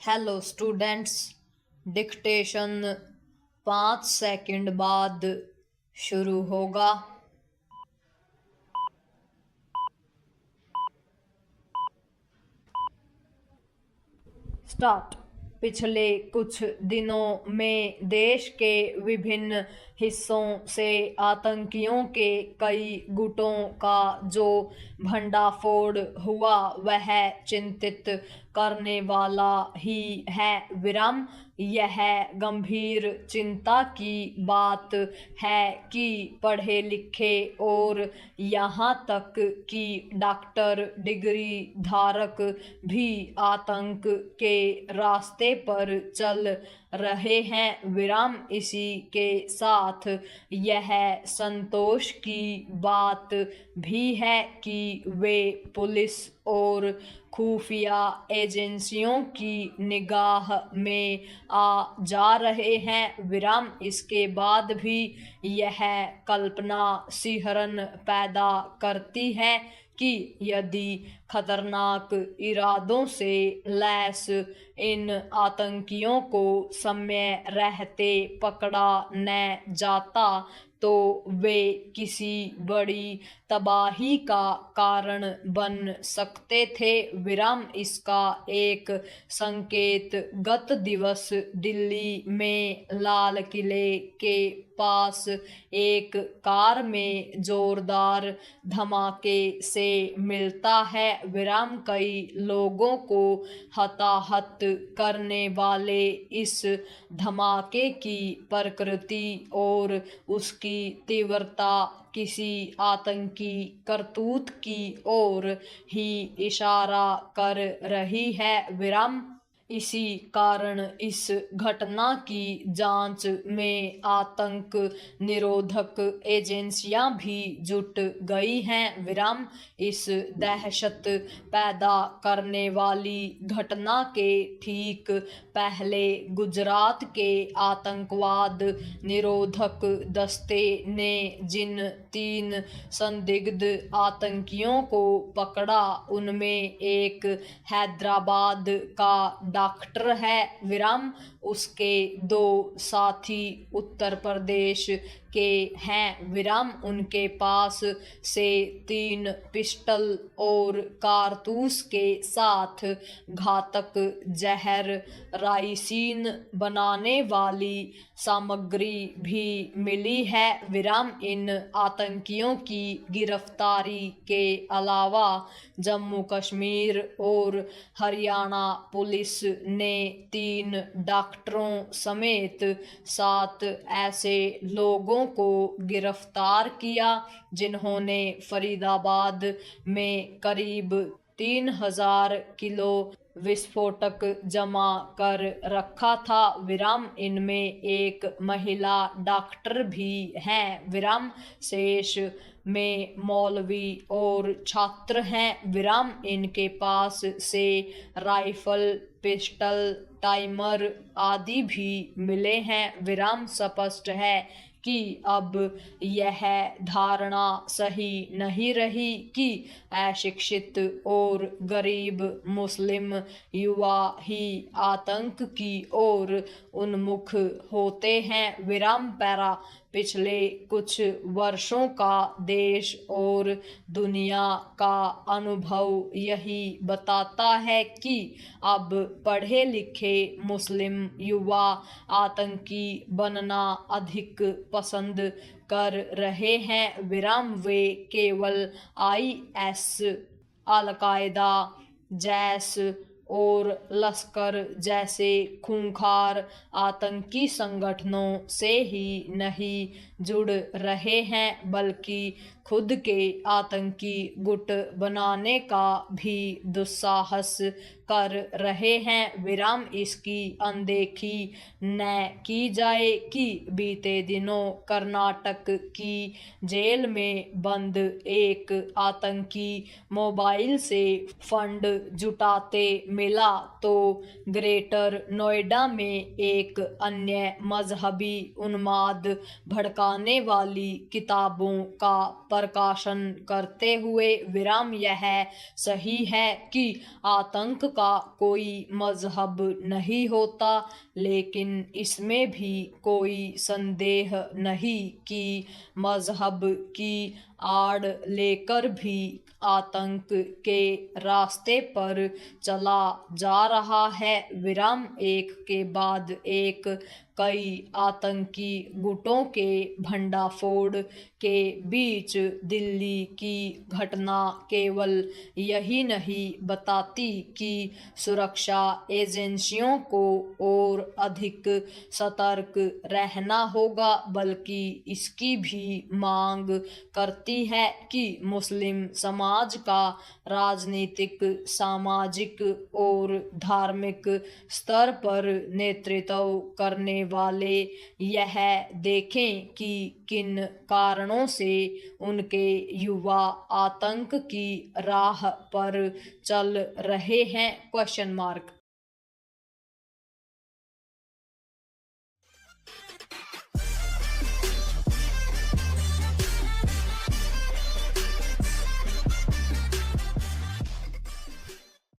Hello students. Dictation 5 second बाद शुरू होगा। स्टार्ट। पिछले कुछ दिनों में देश के विभिन्न हिस्सों से आतंकियों के कई गुटों का जो भंडाफोड़ हुआ वह चिंतित करने वाला ही है। विराम यह गंभीर चिंता की बात है कि पढ़े लिखे और यहाँ तक कि डॉक्टर डिग्री धारक भी आतंक के रास्ते पर चल रहे हैं। विराम इसी के साथ यह संतोष की बात भी है कि वे पुलिस और खुफिया एजेंसियों की निगाह में आ जा रहे हैं। विराम इसके बाद भी यह कल्पना सिहरन पैदा करती है कि यदि खतरनाक इरादों से लैस इन आतंकियों को समय रहते पकड़ा न जाता तो वे किसी बड़ी तबाही का कारण बन सकते थे। विराम इसका एक संकेत गत दिवस दिल्ली में लाल किले के पास एक कार में जोरदार धमाके से मिलता है। विराम कई लोगों को हताहत करने वाले इस धमाके की प्रकृति और उसकी तीव्रता किसी आतंकी करतूत की ओर ही इशारा कर रही है। विराम इसी कारण इस घटना की जांच में आतंक निरोधक एजेंसियां भी जुट गई हैं। विराम इस दहशत पैदा करने वाली घटना के ठीक पहले गुजरात के आतंकवाद निरोधक दस्ते ने जिन 3 संदिग्ध आतंकियों को पकड़ा उनमें एक हैदराबाद का डॉक्टर है। विराम उसके 2 साथी उत्तर प्रदेश के हैं। विराम उनके पास से 3 पिस्टल और कारतूस के साथ घातक जहर राइसिन बनाने वाली सामग्री भी मिली है। विराम इन आतंकियों की गिरफ्तारी के अलावा जम्मू कश्मीर और हरियाणा पुलिस ने 3 डॉक्टरों समेत 7 ऐसे लोगों को गिरफ्तार किया जिन्होंने फरीदाबाद में करीब 3000 किलो विस्फोटक जमा कर रखा था। विराम इनमें एक महिला डॉक्टर भी हैं। विराम शेष में मौलवी और छात्र हैं। विराम इनके पास से राइफल पिस्टल टाइमर आदि भी मिले हैं। विराम स्पष्ट है कि अब यह धारणा सही नहीं रही कि अशिक्षित और गरीब मुस्लिम युवा ही आतंक की ओर उन्मुख होते हैं। विराम पैरा पिछले कुछ वर्षों का देश और दुनिया का अनुभव यही बताता है कि अब पढ़े लिखे मुस्लिम युवा आतंकी बनना अधिक पसंद कर रहे हैं। विराम वे केवल IS, अल-कायदा, जैश और लश्कर जैसे खूंखार आतंकी संगठनों से ही नहीं जुड़ रहे हैं बल्कि खुद के आतंकी गुट बनाने का भी दुस्साहस कर रहे हैं। विराम इसकी अनदेखी न की जाए कि बीते दिनों कर्नाटक की जेल में बंद एक आतंकी मोबाइल से फंड जुटाते मिला तो ग्रेटर नोएडा में एक अन्य मजहबी उन्माद भड़काने वाली किताबों का प्रकाशन करते हुए विराम यह सही है कि आतंक का कोई मजहब नहीं होता, लेकिन इसमें भी कोई संदेह नहीं कि मजहब की आड़ लेकर भी आतंक के रास्ते पर चला जा रहा है। विराम एक के बाद एक कई आतंकी गुटों के भंडाफोड़ के बीच दिल्ली की घटना केवल यही नहीं बताती कि सुरक्षा एजेंसियों को और अधिक सतर्क रहना होगा, बल्कि इसकी भी मांग करती है कि मुस्लिम समाज का राजनीतिक, सामाजिक और धार्मिक स्तर पर नेतृत्व करने वाले यह देखें कि किन कारणों से उनके युवा आतंक की राह पर चल रहे हैं।